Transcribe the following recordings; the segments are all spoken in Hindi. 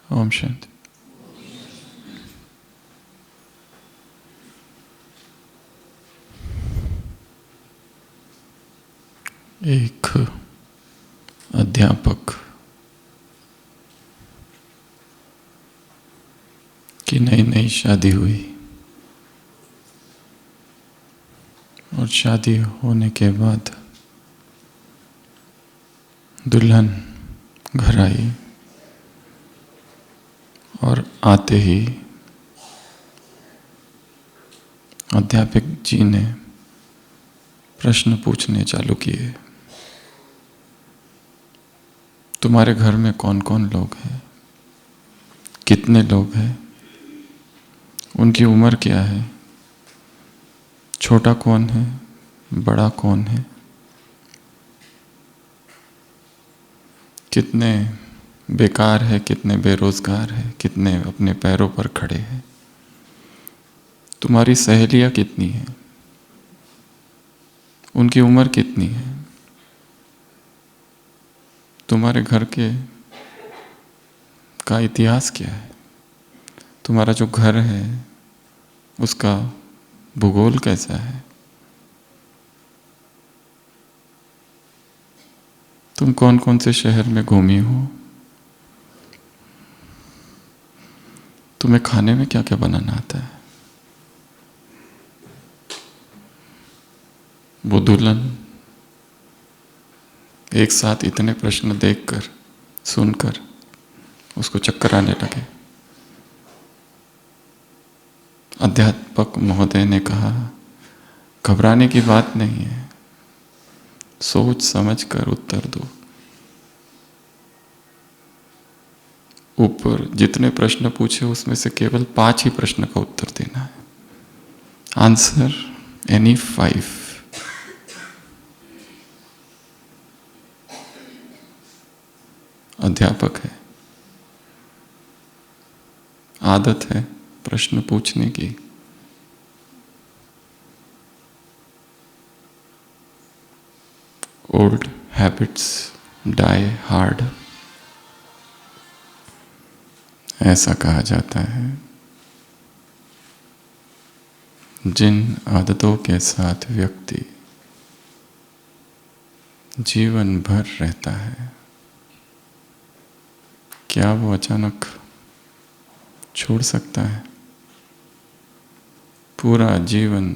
ओम शांति। एक अध्यापक की नई नई शादी हुई और शादी होने के बाद दुल्हन घर आई और आते ही अध्यापक जी ने प्रश्न पूछने चालू किए। तुम्हारे घर में कौन कौन लोग हैं, कितने लोग हैं, उनकी उम्र क्या है, छोटा कौन है, बड़ा कौन है, कितने बेकार है, कितने बेरोजगार है, कितने अपने पैरों पर खड़े हैं, तुम्हारी सहेलियां कितनी हैं, उनकी उम्र कितनी है, तुम्हारे घर के का इतिहास क्या है, तुम्हारा जो घर है उसका भूगोल कैसा है, तुम कौन कौन से शहर में घूमी हो, तुम्हें खाने में क्या क्या बनाना आता है। वो दुल्हन एक साथ इतने प्रश्न देखकर सुनकर उसको चक्कर आने लगे। अध्यापक महोदय ने कहा, घबराने की बात नहीं है, सोच समझ कर उत्तर दो। ऊपर जितने प्रश्न पूछे उसमें से केवल 5 ही प्रश्न का उत्तर देना है। Answer any 5। अध्यापक है, आदत है प्रश्न पूछने की। ओल्ड हैबिट्स डाई हार्ड, ऐसा कहा जाता है। जिन आदतों के साथ व्यक्ति जीवन भर रहता है, क्या वो अचानक छोड़ सकता है? पूरा जीवन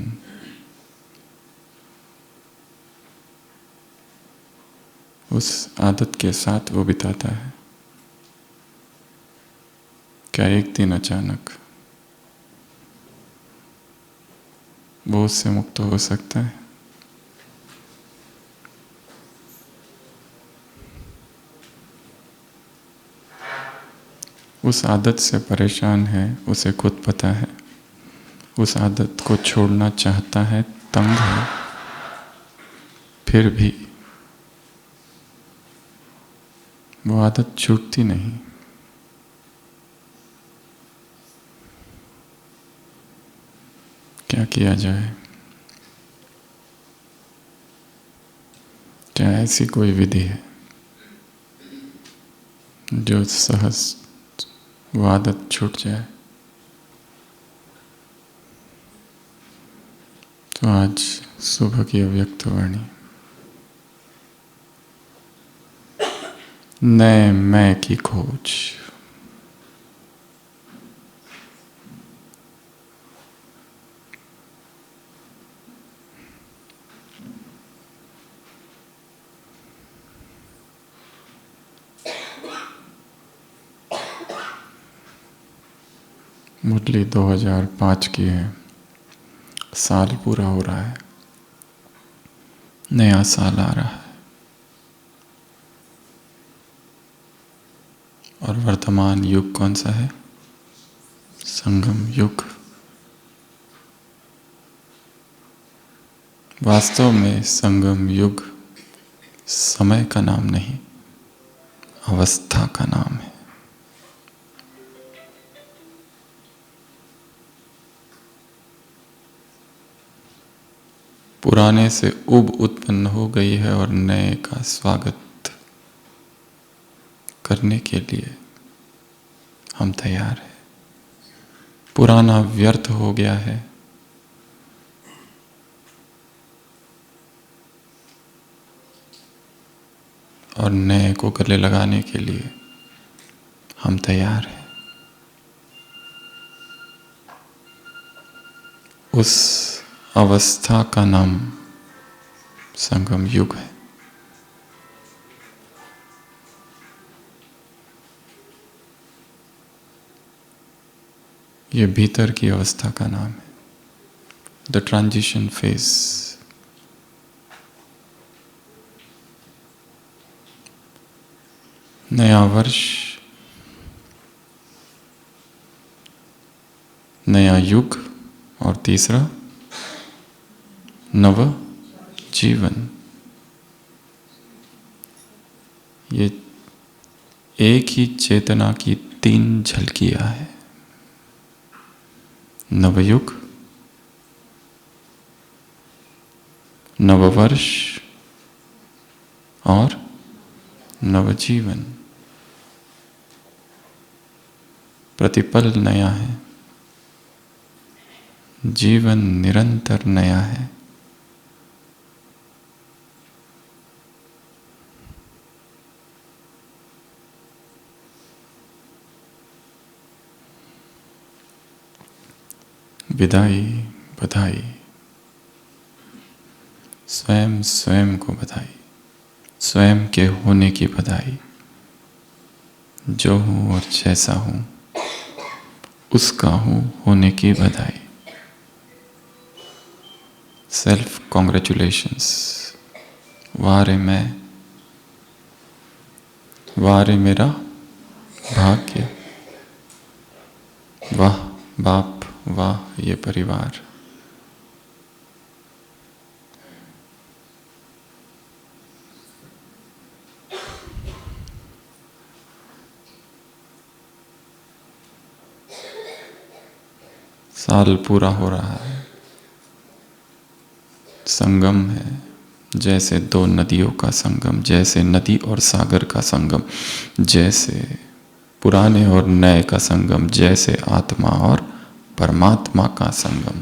उस आदत के साथ वो बिताता है, क्या एक दिन अचानक वो उससे मुक्त हो सकता है? उस आदत से परेशान है, उसे खुद पता है, उस आदत को छोड़ना चाहता है, तंग है, फिर भी वो आदत छूटती नहीं। क्या किया जाए? क्या ऐसी कोई विधि है जो सहज वो आदत छूट जाए? तो आज सुबह की अव्यक्त वाणी, नए मैं की खोज। मुरली 2005 की है, साल पूरा हो रहा है, नया साल आ रहा है और वर्तमान युग कौन सा है? संगम युग। वास्तव में संगम युग समय का नाम नहीं, अवस्था का नाम है। पुराने से उब उत्पन्न हो गई है और नए का स्वागत करने के लिए हम तैयार हैं। पुराना व्यर्थ हो गया है, और नए को गले लगाने के लिए हम तैयार हैं। उस अवस्था का नाम संगम युग है। ये भीतर की अवस्था का नाम है, द ट्रांजिशन फेज। नया वर्ष, नया युग, और तीसरा नव जीवन। ये एक ही चेतना की तीन झलकियां हैं, नवयुग, नववर्ष और नवजीवन। प्रतिपल नया है, जीवन निरंतर नया है। विदाई, बधाई, स्वयं स्वयं को बधाई, स्वयं के होने की बधाई। जो हूं और जैसा हूं उसका हूं होने की बधाई। Self congratulations. वारे मैं, वारे मेरा भाग्य, वाह बाप, वाह ये परिवार। साल पूरा हो रहा है, संगम है, जैसे दो नदियों का संगम, जैसे नदी और सागर का संगम, जैसे पुराने और नए का संगम, जैसे आत्मा और परमात्मा का संगम।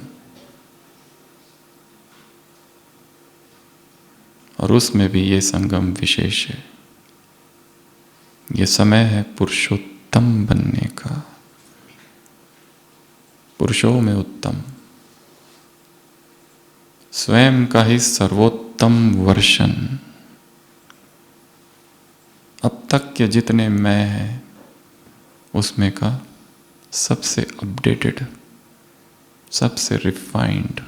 और उसमें भी ये संगम विशेष है। ये समय है पुरुषोत्तम बनने का, पुरुषों में उत्तम, स्वयं का ही सर्वोत्तम वर्षन। अब तक के जितने मैं हैं उसमें का सबसे अपडेटेड, सबसे रिफाइंड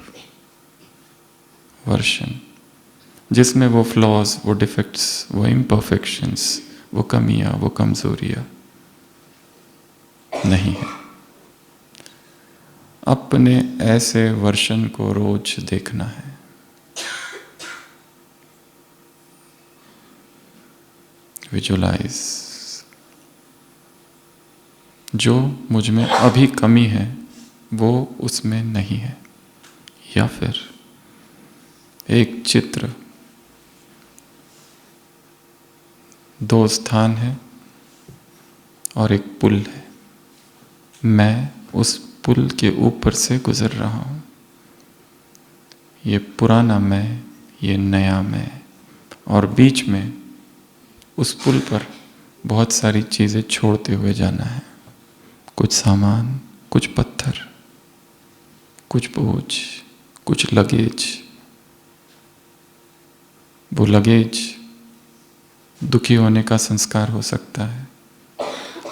वर्षन, जिसमें वो फ्लॉज, वो डिफेक्ट्स, वो इम्परफेक्शंस, वो कमियां, वो कमजोरियां नहीं है। अपने ऐसे वर्षन को रोज देखना है। विजुलाइज, जो मुझ में अभी कमी है वो उसमें नहीं है। या फिर एक चित्र, दो स्थान है और एक पुल है, मैं उस पुल के ऊपर से गुजर रहा हूं। ये पुराना मैं, ये नया मैं, और बीच में उस पुल पर बहुत सारी चीजें छोड़ते हुए जाना है। कुछ सामान, कुछ पत्थर, कुछ बोझ, कुछ लगेज। वो लगेज दुखी होने का संस्कार हो सकता है,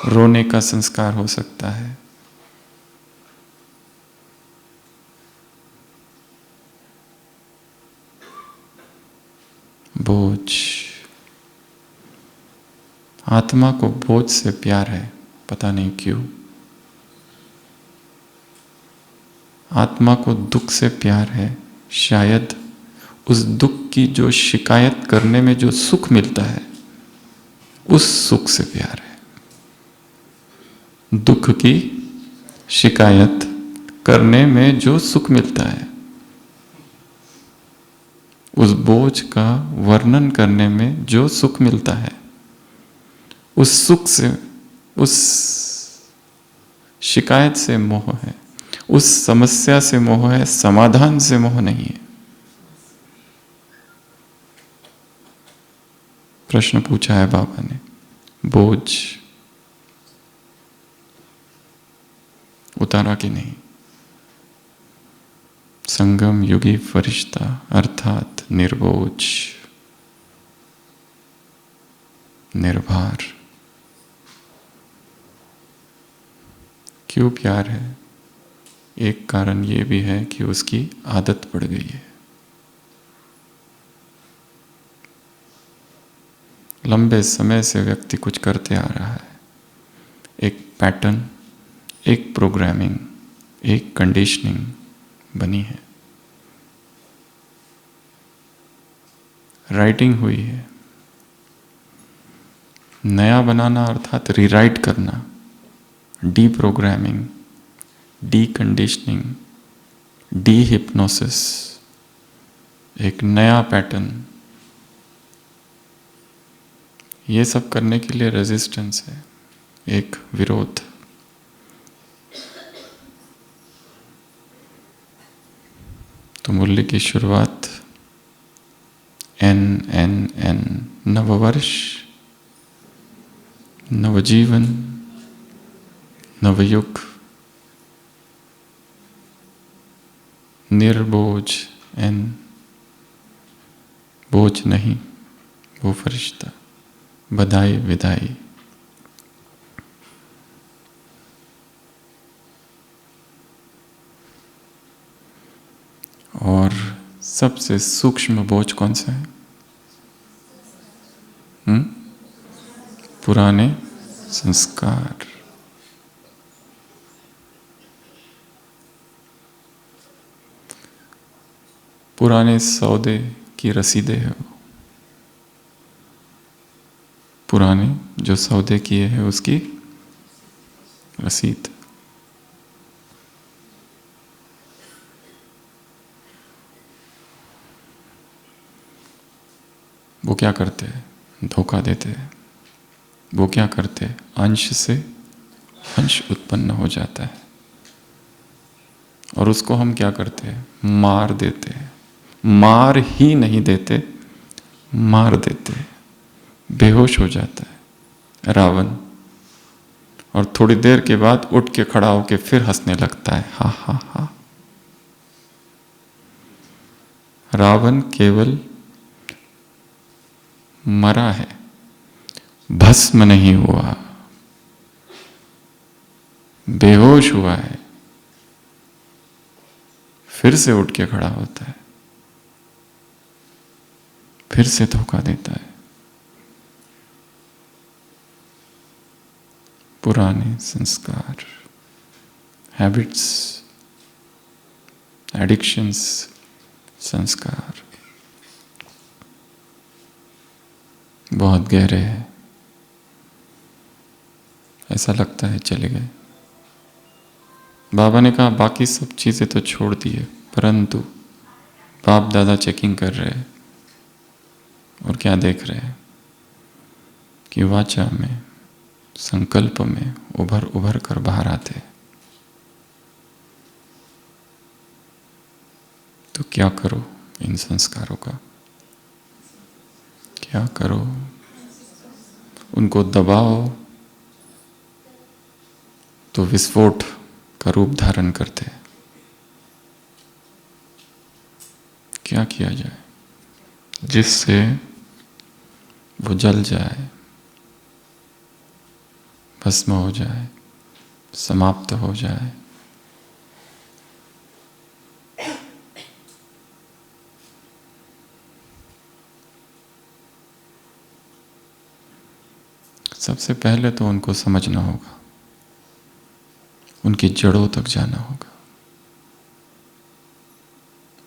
रोने का संस्कार हो सकता है, बोझ। आत्मा को बोझ से प्यार है, पता नहीं क्यों। आत्मा को दुख से प्यार है, शायद उस दुख की जो शिकायत करने में जो सुख मिलता है उस सुख से प्यार है। दुख की शिकायत करने में जो सुख मिलता है, उस बोझ का वर्णन करने में जो सुख मिलता है, उस सुख से, उस शिकायत से मोह है, उस समस्या से मोह है, समाधान से मोह नहीं है। प्रश्न पूछा है बाबा ने, बोझ उतारा कि नहीं? संगम युगी फरिश्ता अर्थात निर्बोझ, निर्भर। क्यों प्यार है? एक कारण ये भी है कि उसकी आदत पड़ गई है। लंबे समय से व्यक्ति कुछ करते आ रहा है, एक पैटर्न, एक प्रोग्रामिंग, एक कंडीशनिंग बनी है, राइटिंग हुई है। नया बनाना अर्थात रीराइट करना, D programming, D conditioning, D hypnosis, एक नया पैटर्न, ये सब करने के लिए रेजिस्टेंस है, एक विरोध। तो मूल्य की शुरुआत NNN, नववर्ष, नवजीवन, नवयुग, निर्बोझ N, बोझ नहीं, वो फरिश्ता, बधाई विदाई। और सबसे सूक्ष्म बोझ कौन सा है? पुराने संस्कार। पुराने सौदे की रसीदें है वो, पुराने जो सौदे किए हैं उसकी रसीद। वो क्या करते हैं? धोखा देते हैं। वो क्या करते हैं? अंश से अंश उत्पन्न हो जाता है और उसको हम क्या करते हैं? मार देते हैं। मार ही नहीं देते, मार देते हैं। बेहोश हो जाता है रावण और थोड़ी देर के बाद उठ के खड़ा होके फिर हंसने लगता है, हा हा हा। रावण केवल मरा है, भस्म नहीं हुआ, बेहोश हुआ है, फिर से उठ के खड़ा होता है, फिर से धोखा देता है। पुराने संस्कार, हैबिट्स, एडिक्शंस, संस्कार बहुत गहरे हैं। ऐसा लगता है चले गए। बाबा ने कहा बाकी सब चीजें तो छोड़ दिए, परंतु बाप दादा चेकिंग कर रहे हैं और क्या देख रहे हैं कि वाचा में, संकल्प में उभर उभर कर बाहर आते। तो क्या करो इन संस्कारों का? क्या करो? उनको दबाओ तो विस्फोट का रूप धारण करते। क्या किया जाए जिससे वो जल जाए, भस्म हो जाए, समाप्त हो जाए? सबसे पहले तो उनको समझना होगा, उनकी जड़ों तक जाना होगा।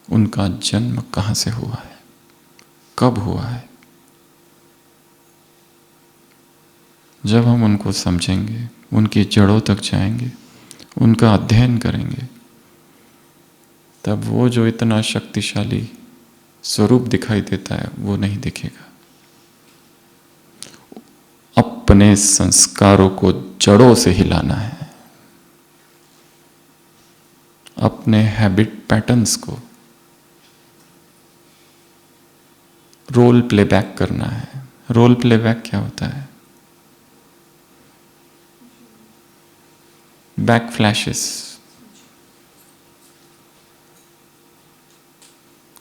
उनका जन्म कहाँ से हुआ है, कब हुआ है? जब हम उनको समझेंगे, उनकी जड़ों तक जाएंगे, उनका अध्ययन करेंगे, तब वो जो इतना शक्तिशाली स्वरूप दिखाई देता है वो नहीं दिखेगा। अपने संस्कारों को जड़ों से हिलाना है। अपने हैबिट पैटर्न्स को रोल प्लेबैक करना है। रोल प्लेबैक क्या होता है? Back flashes.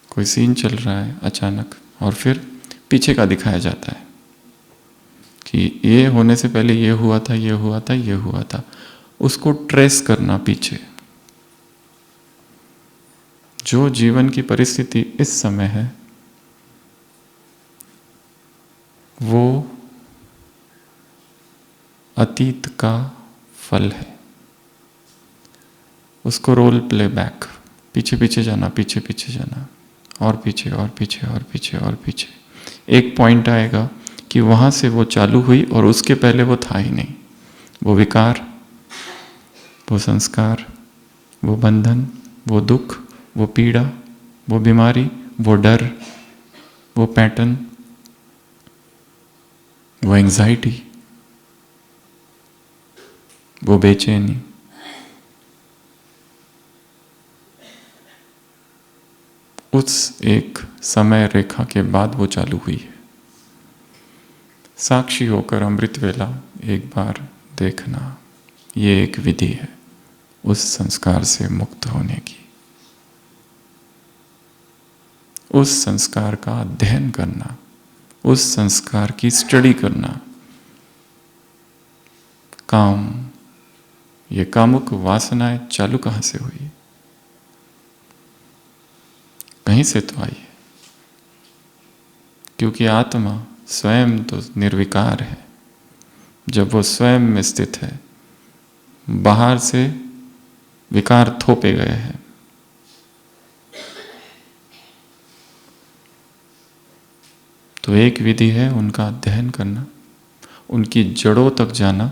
कोई सीन चल रहा है अचानक और फिर पीछे का दिखाया जाता है कि ये होने से पहले ये हुआ था, ये हुआ था, ये हुआ था। उसको ट्रेस करना पीछे। जो जीवन की परिस्थिति इस समय है वो अतीत का फल है। उसको रोल प्ले बैक, पीछे पीछे जाना, पीछे पीछे जाना, और पीछे और पीछे और पीछे और पीछे। एक पॉइंट आएगा कि वहां से वो चालू हुई और उसके पहले वो था ही नहीं। वो विकार, वो संस्कार, वो बंधन, वो दुख, वो पीड़ा, वो बीमारी, वो डर, वो पैटर्न, वो एंजाइटी, वो बेचैनी, उस एक समय रेखा के बाद वो चालू हुई है। साक्षी होकर अमृत वेला एक बार देखना, ये एक विधि है उस संस्कार से मुक्त होने की। उस संस्कार का अध्ययन करना, उस संस्कार की स्टडी करना। काम, ये कामुक वासनाएं चालू कहां से हुई? कहीं से तो आई है, क्योंकि आत्मा स्वयं तो निर्विकार है। जब वो स्वयं में स्थित है, बाहर से विकार थोपे गए हैं। तो एक विधि है उनका अध्ययन करना, उनकी जड़ों तक जाना,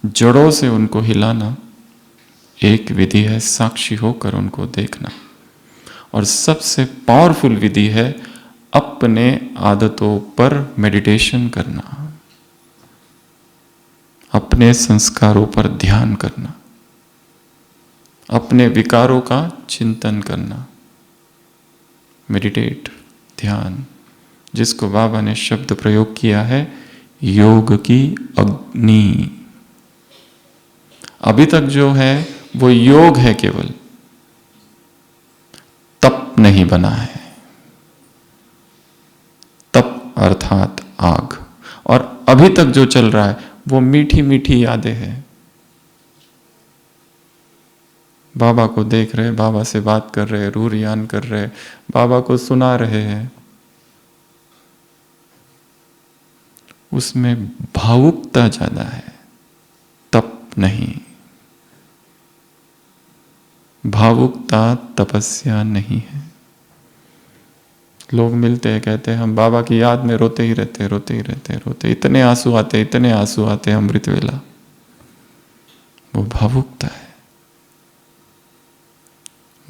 जड़ों से उनको हिलाना। एक विधि है साक्षी होकर उनको देखना। और सबसे पावरफुल विधि है अपने आदतों पर मेडिटेशन करना, अपने संस्कारों पर ध्यान करना, अपने विकारों का चिंतन करना। मेडिटेट, ध्यान, जिसको बाबा ने शब्द प्रयोग किया है योग की अग्नि। अभी तक जो है वो योग है, केवल तप नहीं बना है। तप अर्थात आग। और अभी तक जो चल रहा है वो मीठी मीठी यादें हैं। बाबा को देख रहे, बाबा से बात कर रहे, रूह रियान कर रहे, बाबा को सुना रहे हैं। उसमें भावुकता ज्यादा है, तप नहीं। भावुकता तपस्या नहीं है। लोग मिलते हैं, कहते हैं हम बाबा की याद में रोते ही रहते, रोते ही रहते, रोते, इतने आंसू आते, इतने आंसू आते अमृत वेला। वो भावुकता है।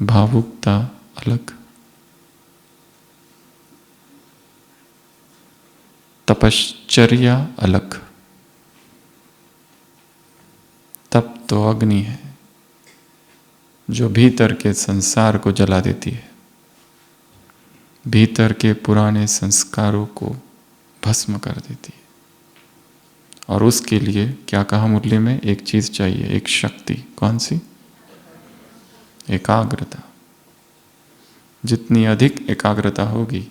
भावुकता अलग, तपश्चर्या अलग। तप तो अग्नि है जो भीतर के संसार को जला देती है, भीतर के पुराने संस्कारों को भस्म कर देती है। और उसके लिए क्या कहा मुरली में? एक चीज चाहिए, एक शक्ति। कौन सी? एकाग्रता। जितनी अधिक एकाग्रता होगी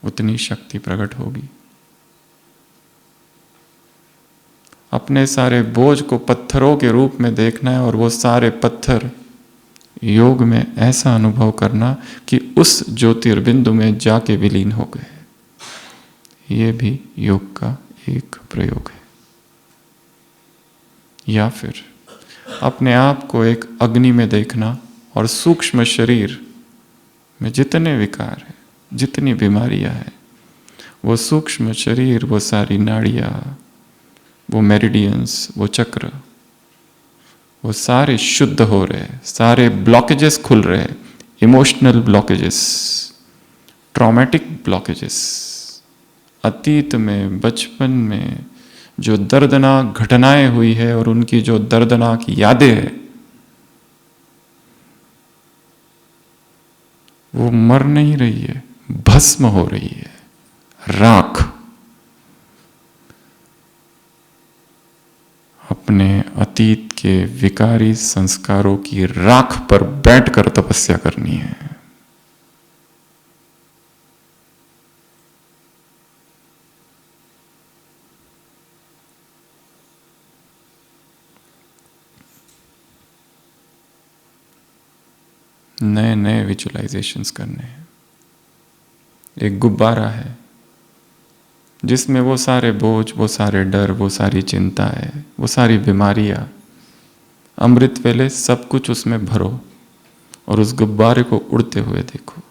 उतनी शक्ति प्रकट होगी। अपने सारे बोझ को पत्थरों के रूप में देखना है और वो सारे पत्थर योग में ऐसा अनुभव करना कि उस ज्योतिर्बिंदु में जाके विलीन हो गए। ये भी योग का एक प्रयोग है। या फिर अपने आप को एक अग्नि में देखना और सूक्ष्म शरीर में जितने विकार हैं, जितनी बीमारियां हैं, वो सूक्ष्म शरीर, वो सारी नाड़ियां, वो मेरिडियंस, वो चक्र, वो सारे शुद्ध हो रहे, सारे ब्लॉकेजेस खुल रहे। इमोशनल ब्लॉकेजेस, ट्रॉमेटिक ब्लॉकेजेस, अतीत में, बचपन में जो दर्दनाक घटनाएं हुई है और उनकी जो दर्दनाक यादें है, वो मर नहीं रही है, भस्म हो रही है, राख। अपने अतीत के विकारी संस्कारों की राख पर बैठकर तपस्या करनी है। नए नए विजुअलाइजेशंस करने हैं। एक गुब्बारा है जिसमें वो सारे बोझ, वो सारे डर, वो सारी चिंताएं, वो सारी बीमारियां, अमृत वेले सब कुछ उसमें भरो और उस गुब्बारे को उड़ते हुए देखो।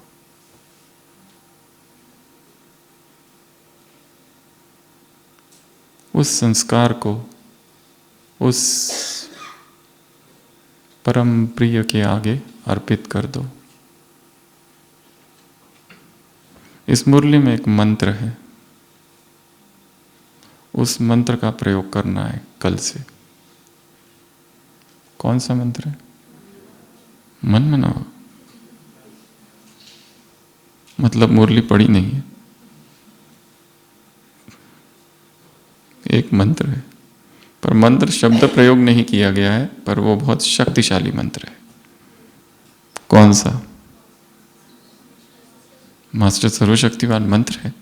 उस संस्कार को उस परम प्रिय के आगे अर्पित कर दो। इस मुरली में एक मंत्र है, उस मंत्र का प्रयोग करना है कल से। कौन सा मंत्र है? मन मनाओ। मतलब मुरली पढ़ी नहीं है, एक मंत्र है, पर मंत्र शब्द प्रयोग नहीं किया गया है, पर वो बहुत शक्तिशाली मंत्र है। कौन सा? मास्टर सर्वशक्तिवान मंत्र है।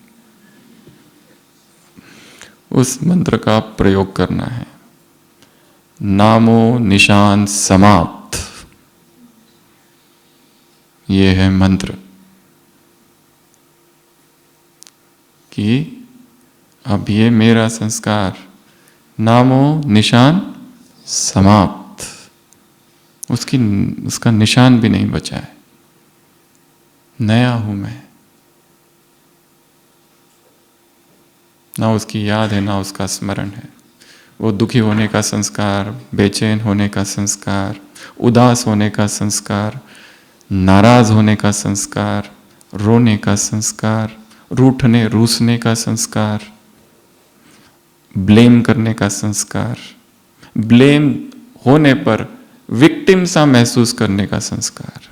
उस मंत्र का प्रयोग करना है। नामो निशान समाप्त, ये है मंत्र कि अब ये मेरा संस्कार, नामो निशान समाप्त, उसका निशान भी नहीं बचा है। नया हूं मैं, ना उसकी याद है ना उसका स्मरण है। वो दुखी होने का संस्कार, बेचैन होने का संस्कार, उदास होने का संस्कार, नाराज होने का संस्कार, रोने का संस्कार, रूठने रूसने का संस्कार, ब्लेम करने का संस्कार, ब्लेम होने पर विक्टिम सा महसूस करने का संस्कार।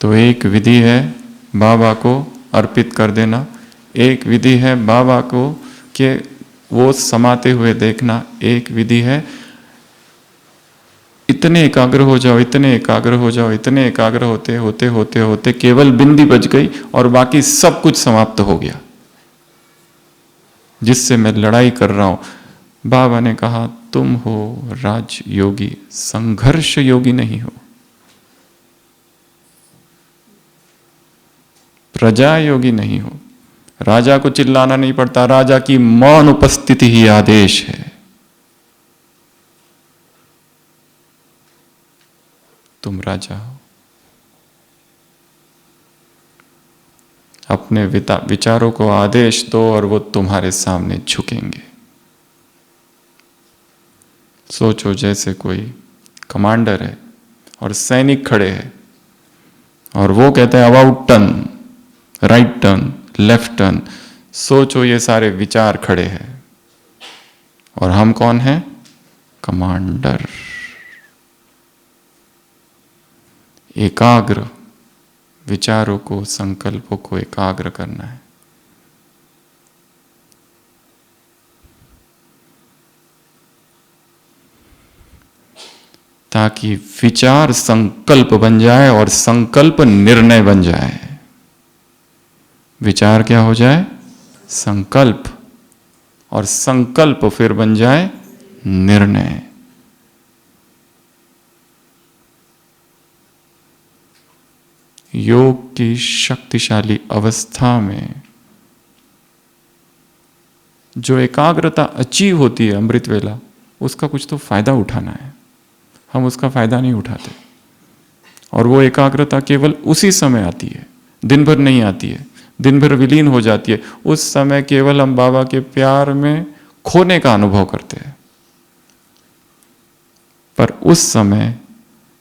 तो एक विधि है बाबा को अर्पित कर देना, एक विधि है बाबा को के वो समाते हुए देखना, एक विधि है इतने एकाग्र हो जाओ, इतने एकाग्र हो जाओ, इतने एकाग्र होते होते होते होते केवल बिंदी बच गई और बाकी सब कुछ समाप्त हो गया जिससे मैं लड़ाई कर रहा हूं। बाबा ने कहा तुम हो राज योगी, संघर्ष योगी नहीं हो। प्रजा योगी नहीं हो। राजा को चिल्लाना नहीं पड़ता, राजा की मौन उपस्थिति ही आदेश है। तुम राजा हो। अपने विचारों को आदेश दो और वो तुम्हारे सामने झुकेंगे। सोचो जैसे कोई कमांडर है और सैनिक खड़े हैं और वो कहते हैं about turn, right turn, left turn. सोचो ये सारे विचार खड़े हैं और हम कौन हैं? कमांडर। एकाग्र विचारों को, संकल्पों को एकाग्र करना है। ताकि विचार संकल्प बन जाए और संकल्प निर्णय बन जाए। विचार क्या हो जाए? संकल्प, और संकल्प फिर बन जाए निर्णय। योग की शक्तिशाली अवस्था में जो एकाग्रता अचीव होती है अमृत वेला, उसका कुछ तो फायदा उठाना है। हम उसका फायदा नहीं उठाते और वो एकाग्रता केवल उसी समय आती है, दिन भर नहीं आती है, दिन भर विलीन हो जाती है। उस समय केवल हम बाबा के प्यार में खोने का अनुभव करते हैं। पर उस समय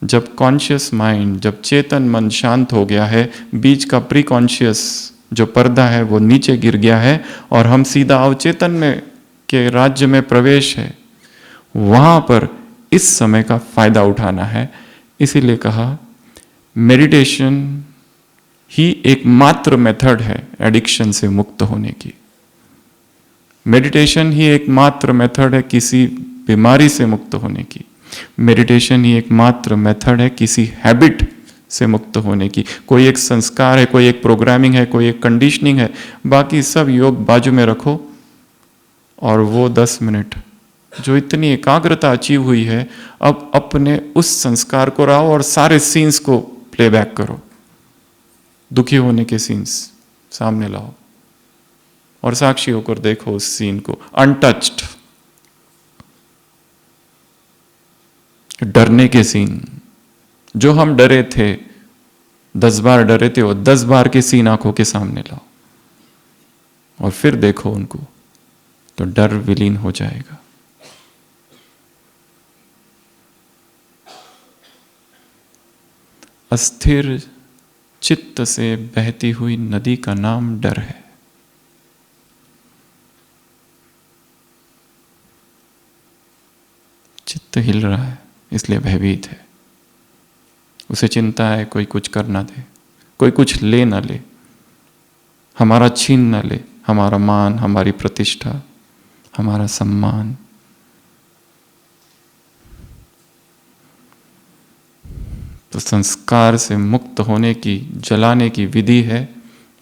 जब कॉन्शियस माइंड, जब चेतन मन शांत हो गया है, बीच का प्री कॉन्शियस जो पर्दा है वो नीचे गिर गया है और हम सीधा अवचेतन में के राज्य में प्रवेश है, वहां पर इस समय का फायदा उठाना है। इसीलिए कहा मेडिटेशन ही एकमात्र मेथड है एडिक्शन से मुक्त होने की। मेडिटेशन ही एकमात्र मेथड है किसी बीमारी से मुक्त होने की। मेडिटेशन ही एकमात्र मेथड है किसी हैबिट से मुक्त होने की। कोई एक संस्कार है, कोई एक प्रोग्रामिंग है, कोई एक कंडीशनिंग है, बाकी सब योग बाजू में रखो और वो 10 मिनट जो इतनी एकाग्रता अचीव हुई है, अब अपने उस संस्कार को लाओ और सारे सीन्स को प्लेबैक करो। दुखी होने के सीन्स सामने लाओ और साक्षी होकर देखो उस सीन को, अनटच्ड। डरने के सीन, जो हम डरे थे, 10 बार डरे थे, वो 10 बार के सीन आंखों के सामने लाओ और फिर देखो उनको, तो डर विलीन हो जाएगा। अस्थिर चित्त से बहती हुई नदी का नाम डर है। चित्त हिल रहा है इसलिए भयभीत है, उसे चिंता है कोई कुछ कर ना दे, कोई कुछ ले ना ले, हमारा छीन ना ले, हमारा मान, हमारी प्रतिष्ठा, हमारा सम्मान। तो संस्कार से मुक्त होने की, जलाने की विधि है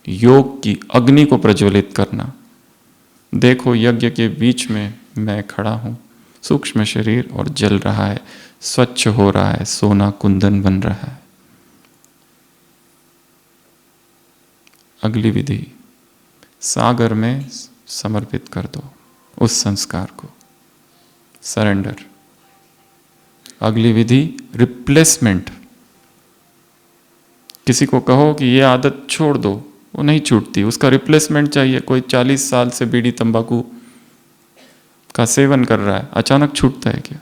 योग की अग्नि को प्रज्वलित करना। देखो यज्ञ के बीच में मैं खड़ा हूं, सूक्ष्म शरीर और जल रहा है, स्वच्छ हो रहा है, सोना कुंदन बन रहा है। अगली विधि सागर में समर्पित कर दो उस संस्कार को, सरेंडर। अगली विधि रिप्लेसमेंट। किसी को कहो कि ये आदत छोड़ दो, वो नहीं छूटती, उसका रिप्लेसमेंट चाहिए। कोई 40 साल से बीड़ी तंबाकू का सेवन कर रहा है, अचानक छूटता है क्या?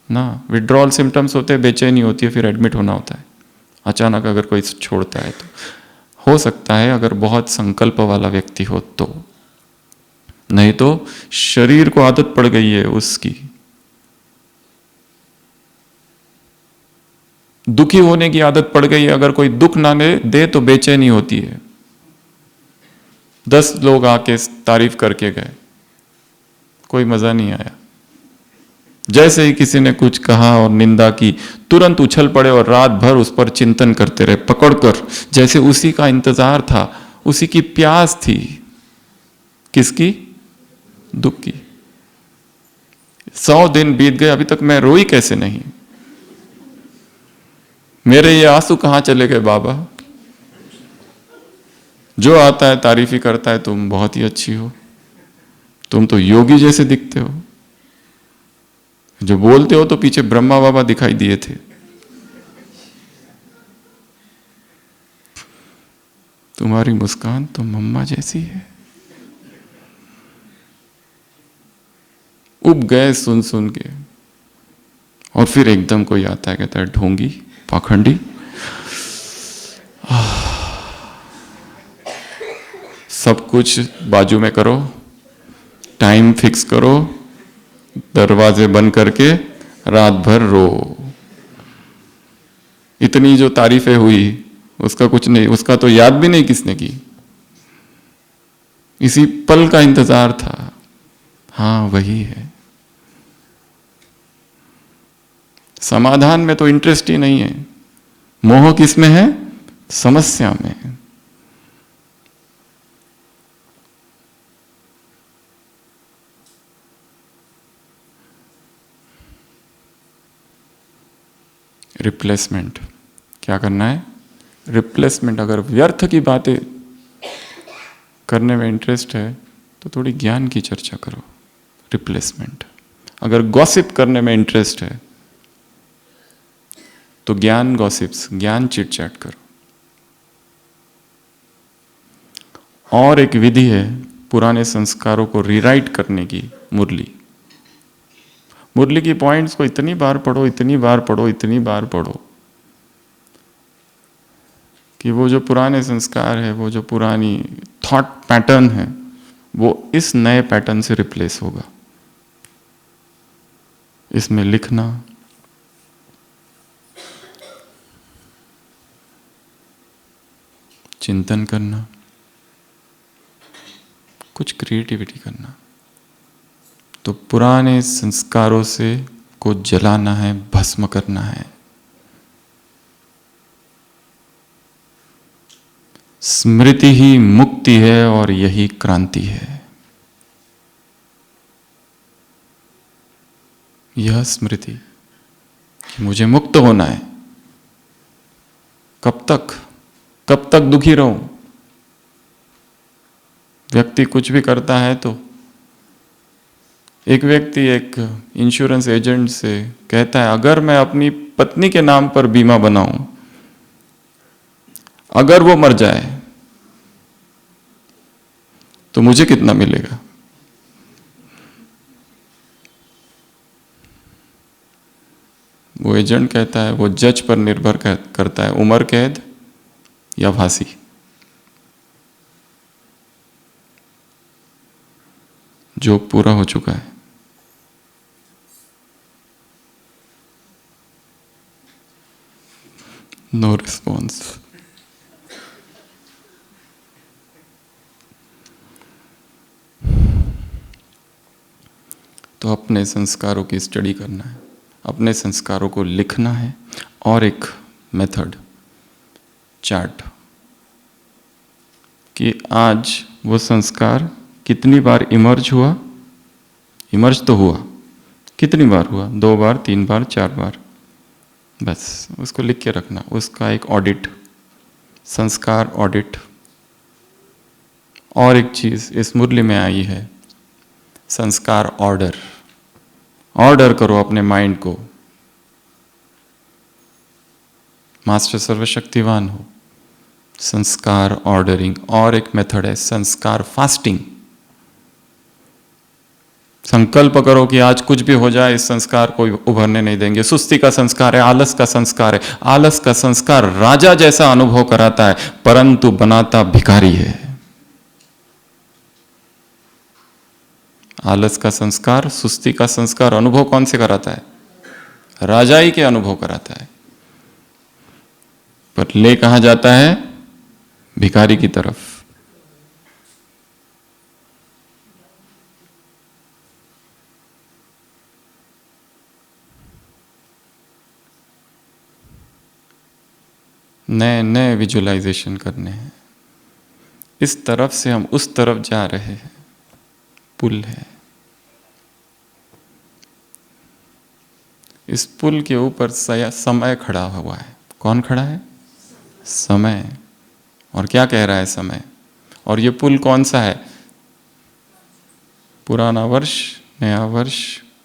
ना, विड्रॉल सिम्टम्स होते हैं, बेचैनी होती है, फिर एडमिट होना होता है। अचानक अगर कोई छोड़ता है तो हो सकता है अगर बहुत संकल्प वाला व्यक्ति हो तो, नहीं तो शरीर को आदत पड़ गई है उसकी। दुखी होने की आदत पड़ गई है, अगर कोई दुख ना दे तो बेचैनी होती है। 10 लोग आके तारीफ करके गए, कोई मजा नहीं आया। जैसे ही किसी ने कुछ कहा और निंदा की, तुरंत उछल पड़े और रात भर उस पर चिंतन करते रहे पकड़कर, जैसे उसी का इंतजार था, उसी की प्यास थी। किसकी? दुख की। 100 दिन बीत गए, अभी तक मैं रोई कैसे नहीं? मेरे ये आंसू कहां चले गए बाबा? जो आता है तारीफ ही करता है, तुम बहुत ही अच्छी हो, तुम तो योगी जैसे दिखते हो। जो बोलते हो तो पीछे ब्रह्मा बाबा दिखाई दिए थे। तुम्हारी मुस्कान तो मम्मा जैसी है। उब गए सुन सुन के। और फिर एकदम कोई आता है, कहता है ढोंगी, पाखंडी, सब कुछ बाजू में करो, टाइम फिक्स करो, दरवाजे बंद करके रात भर रो। इतनी जो तारीफें हुई उसका कुछ नहीं, उसका तो याद भी नहीं किसने की, इसी पल का इंतजार था। हाँ वही है। समाधान में तो इंटरेस्ट ही नहीं है, मोह किस में है? समस्या में। रिप्लेसमेंट क्या करना है? रिप्लेसमेंट। अगर व्यर्थ की बातें करने में इंटरेस्ट है तो थोड़ी ज्ञान की चर्चा करो। रिप्लेसमेंट। अगर गॉसिप करने में इंटरेस्ट है तो ज्ञान गॉसिप्स, ज्ञान चिट चैट करो। और एक विधि है पुराने संस्कारों को रीराइट करने की, मुरली। मुरली की पॉइंट्स को इतनी बार पढ़ो, इतनी बार पढ़ो, इतनी बार पढ़ो, कि वो जो पुराने संस्कार है, वो जो पुरानी थॉट पैटर्न है, वो इस नए पैटर्न से रिप्लेस होगा। इसमें लिखना, चिंतन करना, कुछ क्रिएटिविटी करना। तो पुराने संस्कारों से को जलाना है, भस्म करना है। स्मृति ही मुक्ति है और यही क्रांति है। यह स्मृति कि मुझे मुक्त होना है। कब तक दुखी रहूं? व्यक्ति कुछ भी करता है तो एक व्यक्ति एक इंश्योरेंस एजेंट से कहता है, अगर मैं अपनी पत्नी के नाम पर बीमा बनाऊं, अगर वो मर जाए तो मुझे कितना मिलेगा? वो एजेंट कहता है, वो जज पर निर्भर करता है, उम्र कैद या फांसी। जो पूरा हो चुका है। No response. तो अपने संस्कारों की स्टडी करना है, अपने संस्कारों को लिखना है, और एक मेथड, चार्ट, कि आज वो संस्कार कितनी बार इमर्ज हुआ। इमर्ज तो हुआ, कितनी बार हुआ? 2 बार, 3 बार, 4 बार, बस उसको लिख के रखना। उसका एक ऑडिट, संस्कार ऑडिट। और एक चीज इस मुरली में आई है, संस्कार ऑर्डर। ऑर्डर करो अपने माइंड को। मास्टर सर्वशक्तिवान हो। संस्कार ऑर्डरिंग। और एक मेथड है संस्कार फास्टिंग। संकल्प करो कि आज कुछ भी हो जाए, इस संस्कार को उभरने नहीं देंगे। सुस्ती का संस्कार है, आलस का संस्कार है। आलस का संस्कार राजा जैसा अनुभव कराता है, परंतु बनाता भिखारी है। आलस का संस्कार, सुस्ती का संस्कार अनुभव कौन से कराता है? राजाई के अनुभव कराता है, पर ले कहां जाता है? भिखारी की तरफ। नए नए विजुअलाइजेशन करने हैं। इस तरफ से हम उस तरफ जा रहे हैं। पुल है, इस पुल के ऊपर समय खड़ा हुआ है। कौन खड़ा है? समय। और क्या कह रहा है समय? और ये पुल कौन सा है? पुराना वर्ष, नया वर्ष,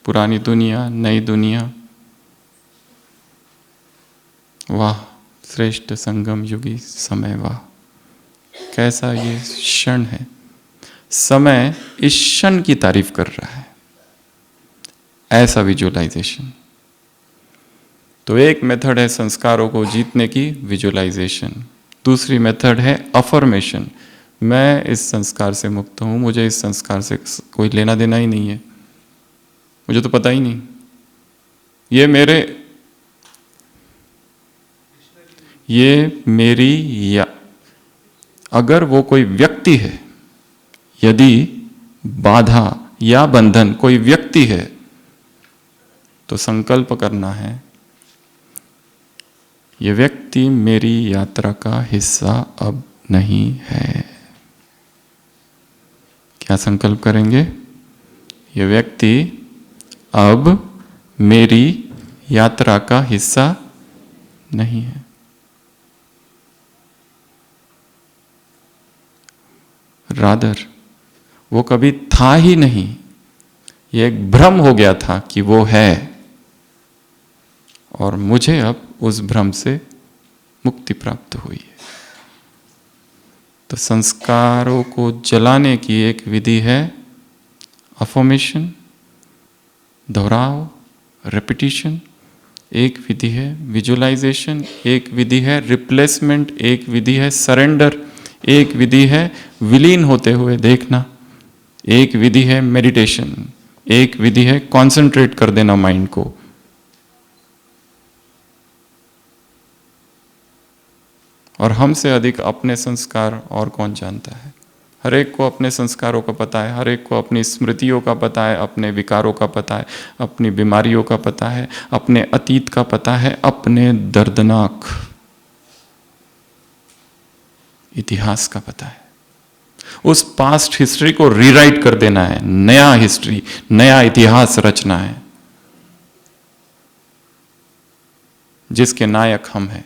पुरानी दुनिया, नई दुनिया। वाह श्रेष्ठ संगम युगी समय, वाह कैसा ये क्षण है। समय इस क्षण की तारीफ कर रहा है, ऐसा विजुअलाइजेशन। तो एक मेथड है संस्कारों को जीतने की, विजुअलाइजेशन। दूसरी मेथड है अफर्मेशन। मैं इस संस्कार से मुक्त हूं, मुझे इस संस्कार से कोई लेना देना ही नहीं है, मुझे तो पता ही नहीं। ये मेरी या अगर वो कोई व्यक्ति है, यदि बाधा या बंधन कोई व्यक्ति है, तो संकल्प करना है, ये व्यक्ति मेरी यात्रा का हिस्सा अब नहीं है। क्या संकल्प करेंगे? ये व्यक्ति अब मेरी यात्रा का हिस्सा नहीं है। रादर वो कभी था ही नहीं, ये एक भ्रम हो गया था कि वो है, और मुझे अब उस भ्रम से मुक्ति प्राप्त हुई है। तो संस्कारों को जलाने की एक विधि है अफर्मेशन, दोहराव, रेपिटिशन, एक विधि है विजुअलाइजेशन, एक विधि है रिप्लेसमेंट, एक विधि है सरेंडर, एक विधि है विलीन होते हुए देखना, एक विधि है मेडिटेशन, एक विधि है कंसंट्रेट कर देना माइंड को। और हमसे अधिक अपने संस्कार और कौन जानता है? हर एक को अपने संस्कारों का पता है, हर एक को अपनी स्मृतियों का पता है, अपने विकारों का पता है, अपनी बीमारियों का पता है, अपने अतीत का पता है, अपने दर्दनाक इतिहास का पता है। उस पास्ट हिस्ट्री को रीराइट कर देना है, नया हिस्ट्री, नया इतिहास रचना है जिसके नायक हम हैं।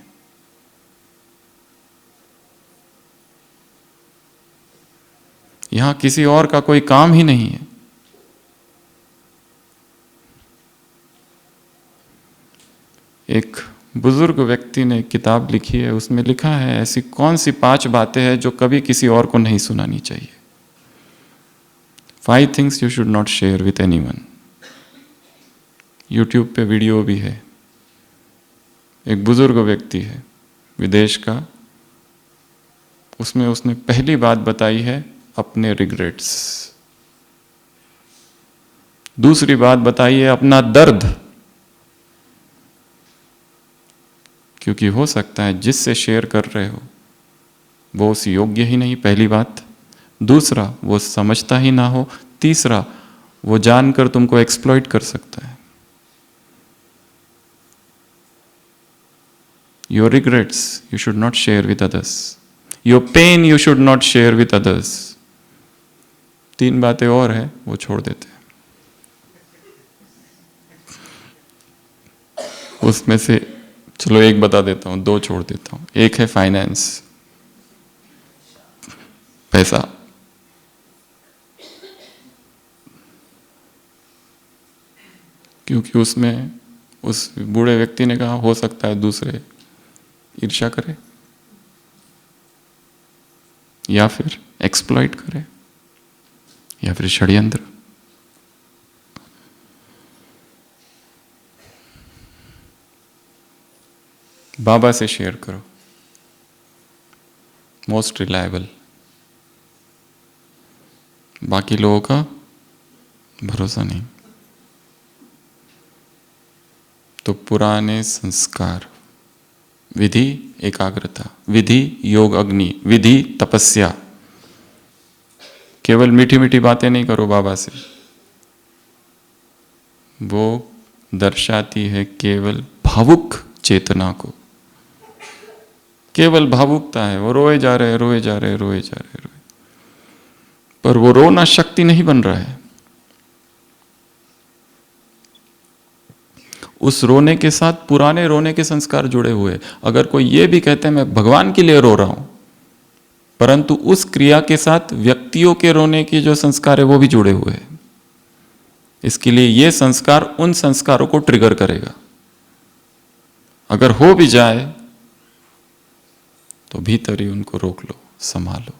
यहां किसी और का कोई काम ही नहीं है। एक बुजुर्ग व्यक्ति ने किताब लिखी है, उसमें लिखा है ऐसी कौन सी 5 बातें हैं जो कभी किसी और को नहीं सुनानी चाहिए। 5 things you should not share with anyone। YouTube पे वीडियो भी है। एक बुजुर्ग व्यक्ति है विदेश का, उसमें उसने पहली बात बताई है अपने रिग्रेट्स, दूसरी बात बताई है अपना दर्द, क्योंकि हो सकता है जिससे शेयर कर रहे हो वो उस योग्य ही नहीं, पहली बात। दूसरा, वो समझता ही ना हो। तीसरा, वो जानकर तुमको एक्सप्लॉइट कर सकता है। Your regrets you should not share with others. Your pain you should not share with others. 3 बातें और है वो छोड़ देते हैं। उसमें से चलो एक बता देता हूं, 2 छोड़ देता हूं। एक है फाइनेंस, पैसा। क्योंकि उसमें उस बूढ़े व्यक्ति ने कहा हो सकता है दूसरे ईर्ष्या करे या फिर एक्सप्लॉइट करे या फिर षड्यंत्र। बाबा से शेयर करो, मोस्ट रिलायबल। बाकी लोगों का भरोसा नहीं। तो पुराने संस्कार, विधि एकाग्रता, विधि योग अग्नि, विधि तपस्या। केवल मीठी मीठी बातें नहीं करो बाबा से, वो दर्शाती है केवल भावुक चेतना को। केवल भावुकता है, वो रोए जा रहे, रोए जा रहे, रोए जा रहे, रोए। पर वो रोना शक्ति नहीं बन रहा है। उस रोने के साथ पुराने रोने के संस्कार जुड़े हुए। अगर कोई ये भी कहते हैं मैं भगवान के लिए रो रहा हूं, परंतु उस क्रिया के साथ व्यक्तियों के रोने की जो संस्कार है वो भी जुड़े हुए हैं। इसके लिए ये संस्कार उन संस्कारों को ट्रिगर करेगा। अगर हो भी जाए तो भीतर ही उनको रोक लो, संभालो,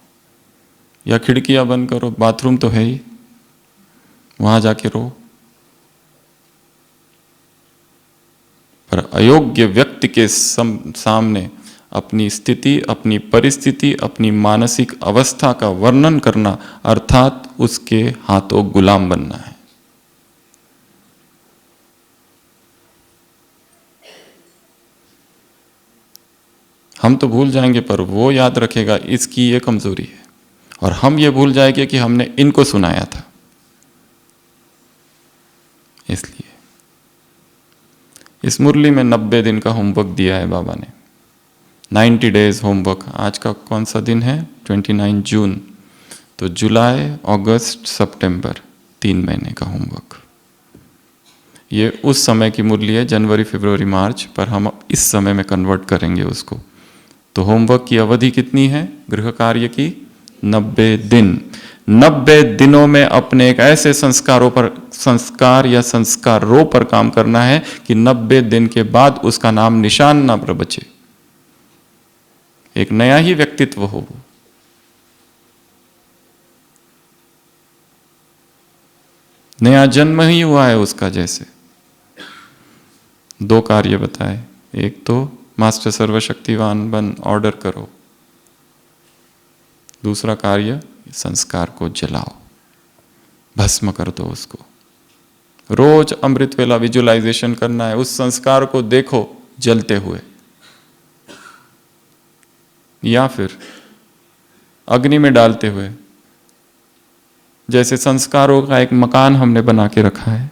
या खिड़कियां बंद करो, बाथरूम तो है ही, वहां जाके रो। पर अयोग्य व्यक्ति के सामने अपनी स्थिति, अपनी परिस्थिति, अपनी मानसिक अवस्था का वर्णन करना अर्थात उसके हाथों गुलाम बनना है। हम तो भूल जाएंगे पर वो याद रखेगा इसकी ये कमजोरी है, और हम ये भूल जाएंगे कि हमने इनको सुनाया था। इसलिए इस मुरली में 90 दिन का होमवर्क दिया है बाबा ने। 90 डेज होमवर्क। आज का कौन सा दिन है? 29 जून। तो जुलाई, अगस्त, सितंबर, 3 महीने का होमवर्क। ये उस समय की मुरली है, जनवरी, फरवरी, मार्च, पर हम इस समय में कन्वर्ट करेंगे उसको। तो होमवर्क की अवधि कितनी है गृह कार्य की? 90 दिन। 90 दिनों में अपने एक ऐसे संस्कार या संस्कारों पर काम करना है कि 90 दिन के बाद उसका नाम निशान ना बचे, एक नया ही व्यक्तित्व हो वो। नया जन्म ही हुआ है उसका जैसे। 2 कार्य बताए। एक तो मास्टर सर्वशक्तिवान बन, ऑर्डर करो। दूसरा कार्य संस्कार को जलाओ, भस्म कर दो उसको। रोज अमृत वेला विजुअलाइजेशन करना है, उस संस्कार को देखो जलते हुए, या फिर अग्नि में डालते हुए। जैसे संस्कारों का एक मकान हमने बना के रखा है,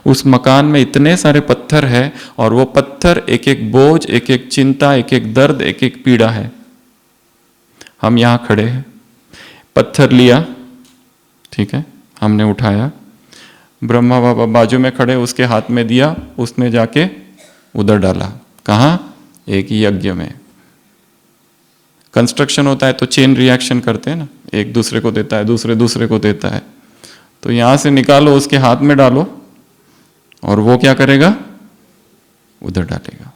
उस मकान में इतने सारे पत्थर है, और वो पत्थर एक एक बोझ, एक एक चिंता, एक एक दर्द, एक एक पीड़ा है। हम यहां खड़े हैं, पत्थर लिया, ठीक है, हमने उठाया, ब्रह्मा बाबा बाजू में खड़े, उसके हाथ में दिया, उसने जाके उधर डाला। कहाँ? एक यज्ञ में। कंस्ट्रक्शन होता है तो चेन रिएक्शन करते हैं ना, एक दूसरे को देता है, दूसरे को देता है। तो यहां से निकालो, उसके हाथ में डालो, और वो क्या करेगा? उधर डालेगा।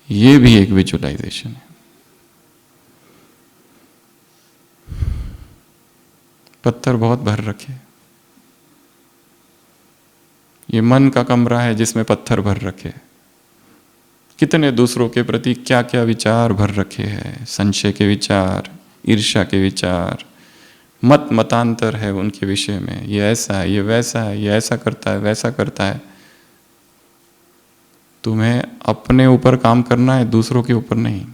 ये भी एक विजुअलाइजेशन है। पत्थर बहुत भर रखे, ये मन का कमरा है जिसमें पत्थर भर रखे। कितने दूसरों के प्रति क्या क्या विचार भर रखे हैं, संशय के विचार, ईर्ष्या के विचार, मतांतर है उनके विषय में, ये ऐसा है, ये वैसा है, ये ऐसा करता है, वैसा करता है। तुम्हें अपने ऊपर काम करना है, दूसरों के ऊपर नहीं।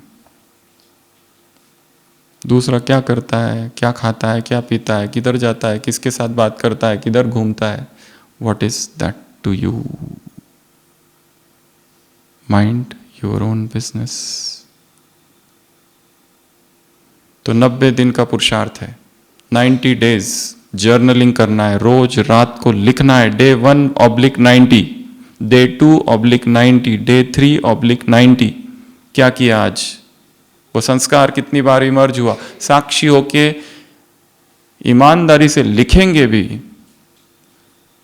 दूसरा क्या करता है, क्या खाता है, क्या पीता है, किधर जाता है, किसके साथ बात करता है, किधर घूमता है, what is that to you? Mind your own business. तो 90 दिन का पुरुषार्थ है, 90 डेज जर्नलिंग करना है, रोज रात को लिखना है। Day 1/90, Day 2/90, Day 3/90। क्या किया आज? वो संस्कार कितनी बार इमर्ज हुआ? साक्षी होके ईमानदारी से लिखेंगे भी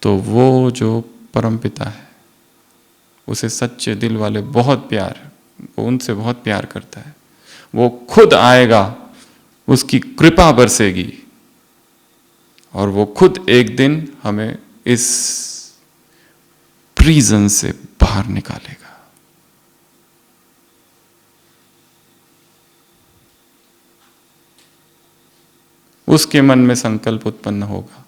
तो वो जो परमपिता है, उसे सच्चे दिल वाले बहुत प्यार, वो उनसे बहुत प्यार करता है। वो खुद आएगा, उसकी कृपा बरसेगी, और वो खुद एक दिन हमें इस प्रिजन से बाहर निकालेगा। उसके मन में संकल्प उत्पन्न होगा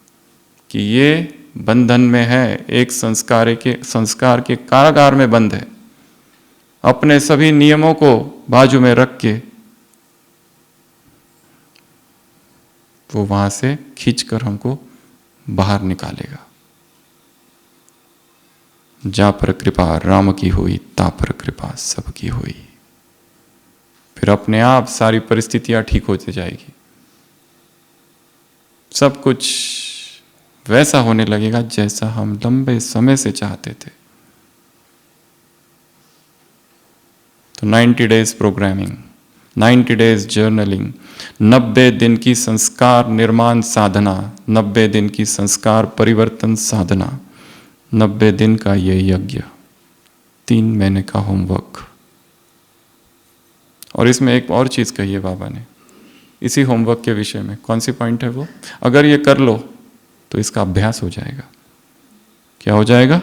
कि ये बंधन में है, एक संस्कार के कारागार में बंद है। अपने सभी नियमों को बाजू में रख के वो वहां से खींचकर हमको बाहर निकालेगा। जा पर कृपा राम की हुई, ता पर कृपा सबकी हुई। फिर अपने आप सारी परिस्थितियां ठीक होती जाएगी, सब कुछ वैसा होने लगेगा जैसा हम लंबे समय से चाहते थे। तो 90 डेज प्रोग्रामिंग, 90 डेज जर्नलिंग, 90 दिन की संस्कार निर्माण साधना, 90 दिन की संस्कार परिवर्तन साधना, 90 दिन का ये यज्ञ, 3 महीने का होमवर्क। और इसमें एक और चीज कही है बाबा ने इसी होमवर्क के विषय में। कौन सी पॉइंट है वो? अगर ये कर लो तो इसका अभ्यास हो जाएगा। क्या हो जाएगा?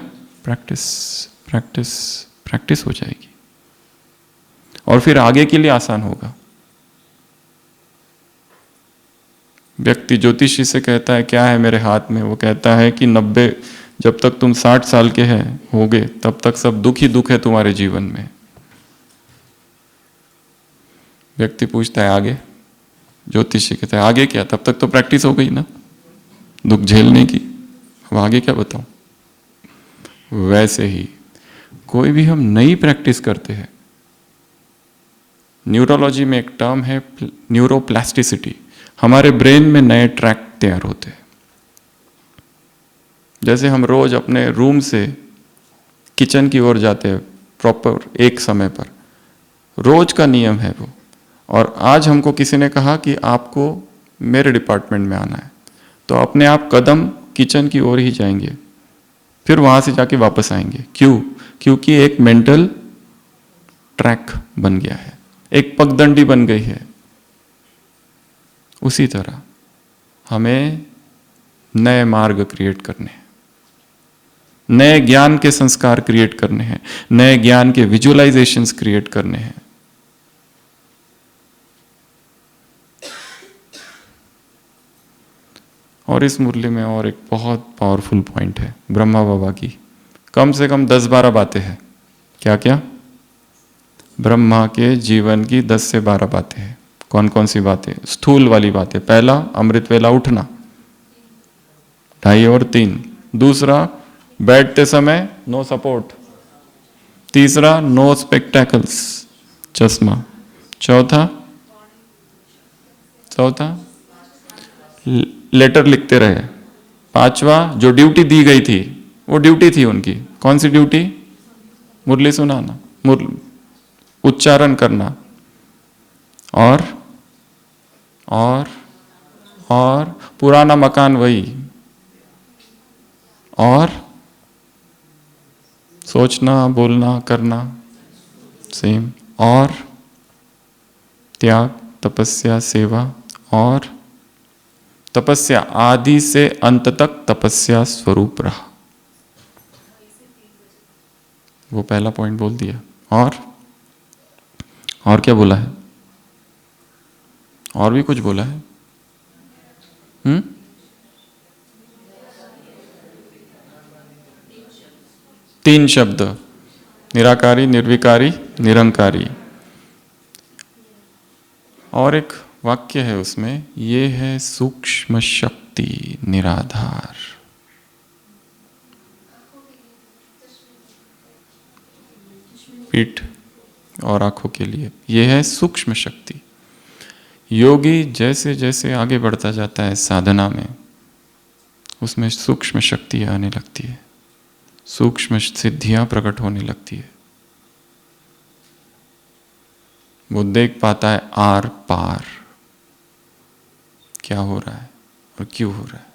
प्रैक्टिस, प्रैक्टिस, प्रैक्टिस हो जाएगी, और फिर आगे के लिए आसान होगा। व्यक्ति ज्योतिषी से कहता है क्या है मेरे हाथ में? वो कहता है कि 90, जब तक तुम 60 साल के हैं होगे तब तक सब दुख ही दुख है तुम्हारे जीवन में। व्यक्ति पूछता है आगे? ज्योतिषी कहता है आगे क्या? तब तक तो प्रैक्टिस हो गई ना दुख झेलने की, अब आगे क्या बताऊं? वैसे ही कोई भी हम नई प्रैक्टिस करते हैं, न्यूरोलॉजी में एक टर्म है न्यूरोप्लास्टिसिटी, हमारे ब्रेन में नए ट्रैक तैयार होते हैं। जैसे हम रोज अपने रूम से किचन की ओर जाते हैं प्रॉपर एक समय पर, रोज का नियम है वो। और आज हमको किसी ने कहा कि आपको मेरे डिपार्टमेंट में आना है, तो अपने आप कदम किचन की ओर ही जाएंगे, फिर वहां से जाके वापस आएंगे। क्यों? क्योंकि एक मेंटल ट्रैक बन गया है, एक पगडंडी बन गई है। उसी तरह हमें नए मार्ग क्रिएट करने हैं। नए ज्ञान के संस्कार क्रिएट करने हैं, नए ज्ञान के विजुअलाइजेशंस क्रिएट करने हैं। और इस मुरली में और एक बहुत पावरफुल पॉइंट है ब्रह्मा बाबा की, कम से कम 10-12 बातें हैं। क्या क्या? ब्रह्मा के जीवन की 10 से 12 बातें हैं। कौन कौन सी बातें? स्थूल वाली बातें, पहला अमृत वेला उठना, 2:30 और 3। दूसरा, बैठते समय नो सपोर्ट। तीसरा, नो स्पेक्टेकल्स, चश्मा। चौथा लेटर लिखते रहे। पांचवा, जो ड्यूटी दी गई थी वो ड्यूटी थी उनकी। कौन सी ड्यूटी? मुरली सुनाना, उच्चारण करना। और पुराना मकान वही, और सोचना, बोलना, करना सेम। और त्याग, तपस्या, सेवा। और तपस्या आदि से अंत तक तपस्या स्वरूप रहा। वो पहला पॉइंट बोल दिया। और क्या बोला है? और भी कुछ बोला है? 3 शब्द, निराकारी, निर्विकारी, निरंकारी। और एक वाक्य है उसमें, ये है सूक्ष्म शक्ति निराधार। पीठ और आंखों के लिए ये है सूक्ष्म शक्ति। योगी जैसे जैसे आगे बढ़ता जाता है साधना में, उसमें सूक्ष्म शक्ति आने लगती है, सूक्ष्म सिद्धियां प्रकट होने लगती है। वो देख पाता है आर पार क्या हो रहा है और क्यों हो रहा है।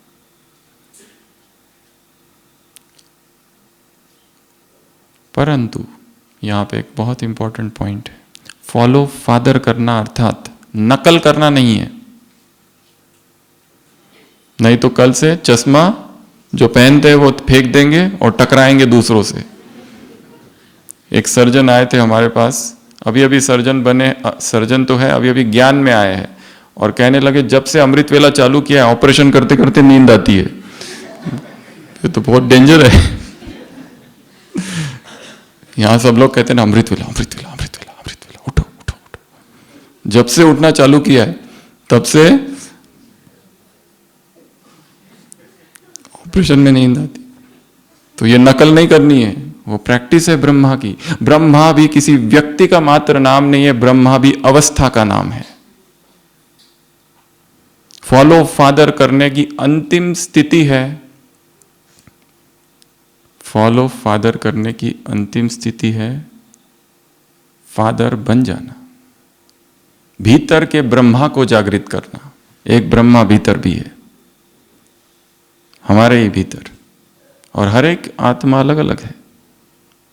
परंतु यहां पे एक बहुत इंपॉर्टेंट पॉइंट है, फॉलो फादर करना अर्थात नकल करना नहीं है। नहीं तो कल से चश्मा जो पहनते हैं वो फेंक देंगे और टकराएंगे दूसरों से। एक सर्जन आए थे हमारे पास, अभी अभी सर्जन बने, सर्जन तो है, अभी अभी ज्ञान में आए हैं, और कहने लगे जब से अमृत वेला चालू किया है ऑपरेशन करते करते नींद आती है। ये तो बहुत डेंजर है। यहां सब लोग कहते हैं ना अमृत वेला, अमृत वेला, अमृत वेला, अमृत वेला, उठो उठो उठो। जब से उठना चालू किया है तब से ऑपरेशन में नींद आती। तो ये नकल नहीं करनी है, वो प्रैक्टिस है ब्रह्मा की। ब्रह्मा भी किसी व्यक्ति का मात्र नाम नहीं है, ब्रह्मा भी अवस्था का नाम है। फॉलो फादर करने की अंतिम स्थिति है, फॉलो फादर करने की अंतिम स्थिति है फादर बन जाना, भीतर के ब्रह्मा को जागृत करना। एक ब्रह्मा भीतर भी है, हमारे ही भीतर, और हर एक आत्मा अलग अलग है।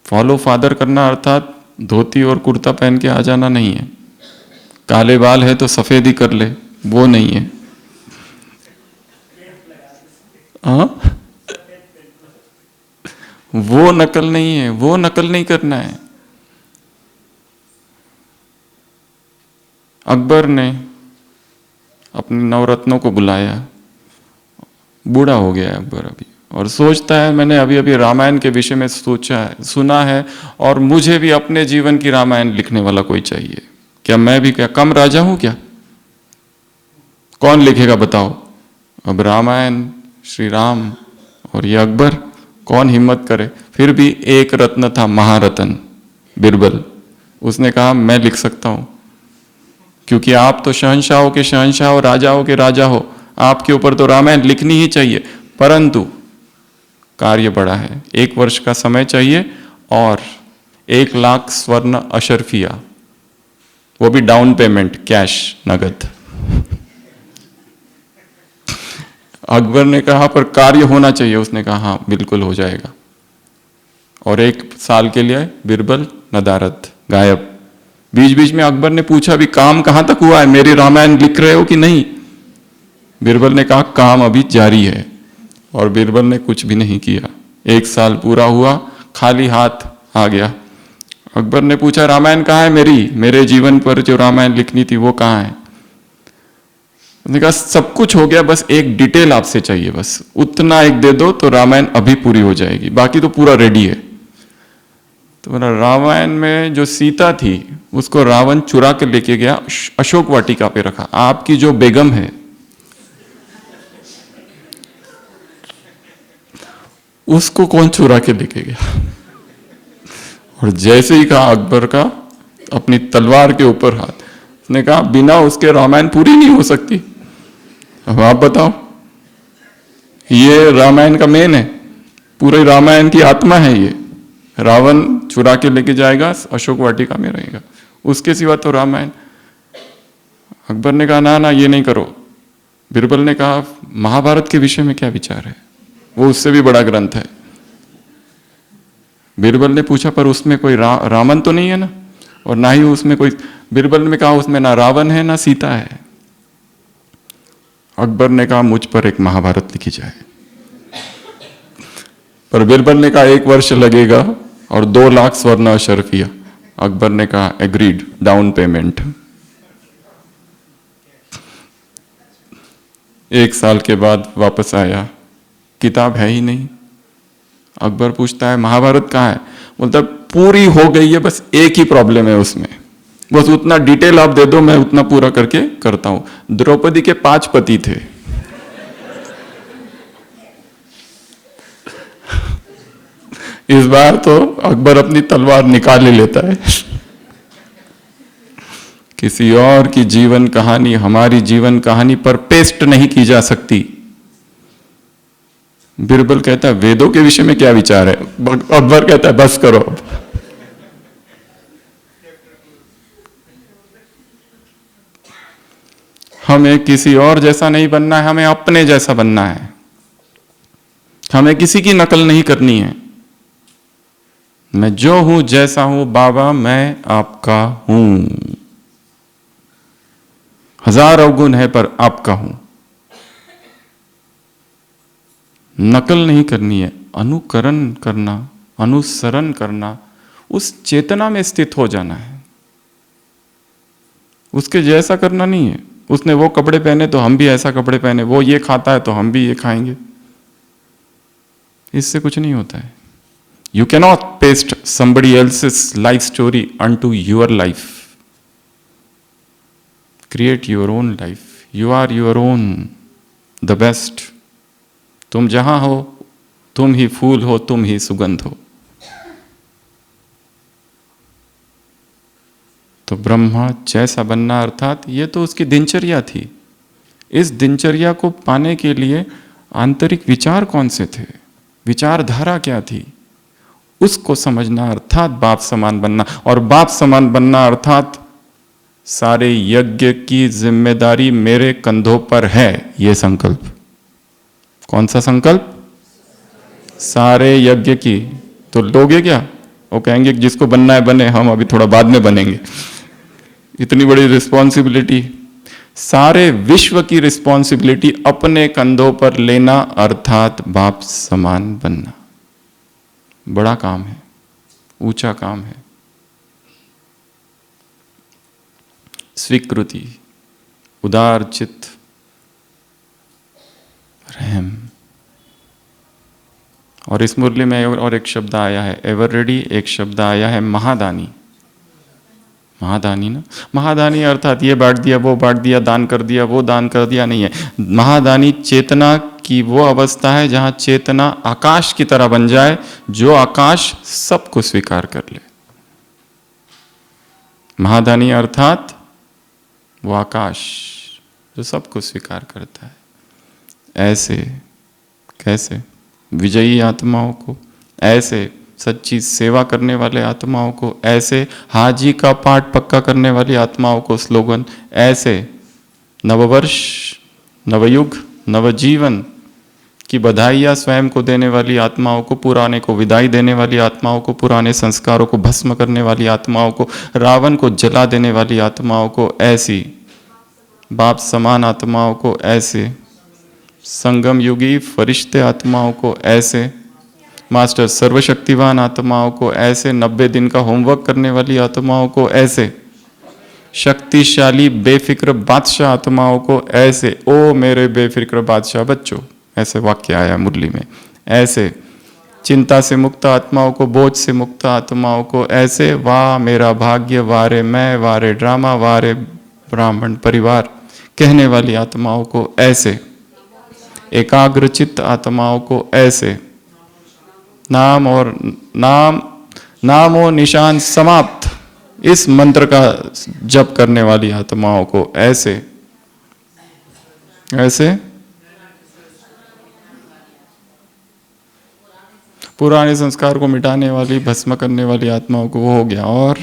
फॉलो फादर करना अर्थात धोती और कुर्ता पहन के आ जाना नहीं है, काले बाल है तो सफेद ही कर ले, वो नहीं है। हाँ, वो नकल नहीं है, वो नकल नहीं करना है। अकबर ने अपने नवरत्नों को बुलाया, बूढ़ा हो गया है अकबर अभी, और सोचता है मैंने अभी अभी रामायण के विषय में सोचा है, सुना है, और मुझे भी अपने जीवन की रामायण लिखने वाला कोई चाहिए। क्या मैं भी क्या कम राजा हूं क्या? कौन लिखेगा बताओ? अब रामायण श्री राम और ये अकबर, कौन हिम्मत करे? फिर भी एक रत्न था, महारत्न बिरबल, उसने कहा मैं लिख सकता हूं, क्योंकि आप तो शहंशाहों के शहंशाह हो, राजाओं के राजा हो, आपके ऊपर तो रामायण लिखनी ही चाहिए। परंतु कार्य बड़ा है, 1 वर्ष का समय चाहिए और 1 लाख स्वर्ण अशर्फिया, वो भी डाउन पेमेंट, कैश, नगद। अकबर ने कहा पर कार्य होना चाहिए, उसने कहा हाँ बिल्कुल हो जाएगा। और 1 साल के लिए बिरबल नदारद, गायब। बीच बीच में अकबर ने पूछा भी काम कहां तक हुआ है, मेरी रामायण लिख रहे हो कि नहीं? बिरबल ने कहा काम अभी जारी है, और बिरबल ने कुछ भी नहीं किया। 1 साल पूरा हुआ, खाली हाथ आ गया। अकबर ने पूछा रामायण कहाँ है मेरी, मेरे जीवन पर जो रामायण लिखनी थी वो कहाँ है? उसने कहा सब कुछ हो गया, बस एक डिटेल आपसे चाहिए, बस उतना एक दे दो तो रामायण अभी पूरी हो जाएगी, बाकी तो पूरा रेडी है। तो बोला रामायण में जो सीता थी उसको रावण चुरा के लेके गया, अशोक वाटिका पे रखा। आपकी जो बेगम है उसको कौन चुरा के लेके गया? और जैसे ही कहा अकबर का अपनी तलवार के ऊपर हाथ, उसने कहा बिना उसके रामायण पूरी नहीं हो सकती। अब आप बताओ, ये रामायण का मेन है, पूरे रामायण की आत्मा है ये। रावण चुरा के लेके जाएगा, अशोक वाटिका में रहेगा, उसके सिवा तो रामायण। अकबर ने कहा ना ना ये नहीं करो। बिरबल ने कहा महाभारत के विषय में क्या विचार है, वो उससे भी बड़ा ग्रंथ है। बिरबल ने पूछा पर उसमें कोई रावण तो नहीं है ना, और ना ही उसमें कोई, बिरबल ने कहा उसमें ना रावण है ना सीता है। अकबर ने कहा मुझ पर एक महाभारत लिखी जाए। पर बिरबल ने कहा 1 वर्ष लगेगा और 2 लाख स्वर्ण अशर्फिया। अकबर ने कहा एग्रीड, डाउन पेमेंट। 1 साल के बाद वापस आया, किताब है ही नहीं। अकबर पूछता है महाभारत कहाँ है? बोलता पूरी हो गई है, बस एक ही प्रॉब्लम है उसमें, बस उतना डिटेल आप दे दो, मैं उतना पूरा करके करता हूं। द्रौपदी के 5 पति थे। इस बार तो अकबर अपनी तलवार निकाल ही लेता है। किसी और की जीवन कहानी हमारी जीवन कहानी पर पेस्ट नहीं की जा सकती। बिरबल कहता है वेदों के विषय में क्या विचार है? अकबर कहता है बस करो अब। हमें किसी और जैसा नहीं बनना है, हमें अपने जैसा बनना है। हमें किसी की नकल नहीं करनी है। मैं जो हूं जैसा हूं बाबा, मैं आपका हूं। 1000 अवगुण है पर आपका हूं। नकल नहीं करनी है, अनुकरण करना, अनुसरण करना, उस चेतना में स्थित हो जाना है। उसके जैसा करना नहीं है। उसने वो कपड़े पहने तो हम भी ऐसा कपड़े पहने, वो ये खाता है तो हम भी ये खाएंगे। इससे कुछ नहीं होता है। You cannot paste somebody else's life story onto your life. Create your own life. You are your own, the best. तुम जहां हो तुम ही फूल हो, तुम ही सुगंध हो। तो ब्रह्मा जैसा बनना, अर्थात ये तो उसकी दिनचर्या थी। इस दिनचर्या को पाने के लिए आंतरिक विचार कौन से थे, विचारधारा क्या थी, उसको समझना अर्थात बाप समान बनना। और बाप समान बनना अर्थात सारे यज्ञ की जिम्मेदारी मेरे कंधों पर है, ये संकल्प। कौन सा संकल्प? सारे यज्ञ की। तो लोगे क्या? वो कहेंगे जिसको बनना है बने, हम अभी थोड़ा बाद में बनेंगे। इतनी बड़ी रिस्पॉन्सिबिलिटी, सारे विश्व की रिस्पॉन्सिबिलिटी अपने कंधों पर लेना अर्थात बाप समान बनना। बड़ा काम है, ऊंचा काम है। स्वीकृति, उदार चित्त, रहम। और इस मुरली में और एक शब्द आया है एवर रेडी, एक शब्द आया है महादानी। महादानी ना, महादानी अर्थात ये बांट दिया, वो बांट दिया, दान कर दिया, वो दान कर दिया नहीं है। महादानी चेतना की वो अवस्था है जहां चेतना आकाश की तरह बन जाए, जो आकाश सबको स्वीकार कर ले। महादानी अर्थात वो आकाश जो सबको स्वीकार करता है। ऐसे कैसे? विजयी आत्माओं को, ऐसे सच्ची सेवा करने वाले आत्माओं को, ऐसे हाजी का पाठ पक्का करने वाली आत्माओं को स्लोगन, ऐसे नववर्ष, नवयुग, नवजीवन की बधाइयाँ स्वयं को देने वाली आत्माओं को, पुराने को विदाई देने वाली आत्माओं को, पुराने संस्कारों को भस्म करने वाली आत्माओं को, रावण को जला देने वाली आत्माओं को, ऐसी बाप समान आत्माओं को, ऐसे संगम युगी फरिश्ते आत्माओं को, ऐसे मास्टर सर्वशक्तिवान आत्माओं को ऐसे, 90 दिन का होमवर्क करने वाली आत्माओं को ऐसे, शक्तिशाली बेफिक्र बादशाह आत्माओं को ऐसे, ओ मेरे बेफिक्र बादशाह बच्चों, ऐसे वाक्य आया मुरली में, ऐसे चिंता से मुक्त आत्माओं को, बोझ से मुक्त आत्माओं को ऐसे, वाह मेरा भाग्य, वारे मैं, वारे ड्रामा, वारे ब्राह्मण परिवार कहने वाली आत्माओं को ऐसे, एकाग्रचित्त आत्माओं को ऐसे, नाम और निशान समाप्त इस मंत्र का जप करने वाली आत्माओं को ऐसे ऐसे, पुराने संस्कार को मिटाने वाली, भस्म करने वाली आत्माओं को वो हो गया। और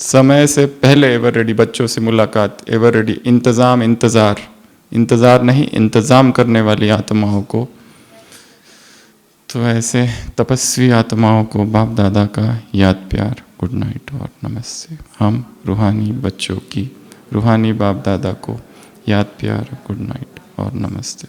समय से पहले एवर रेडी बच्चों से मुलाकात, एवर रेडी इंतजार नहीं, इंतजाम करने वाली आत्माओं को, तो ऐसे तपस्वी आत्माओं को बाप दादा का याद प्यार, गुड नाइट और नमस्ते। हम रूहानी बच्चों की, रूहानी बाप दादा को याद प्यार, गुड नाइट और नमस्ते।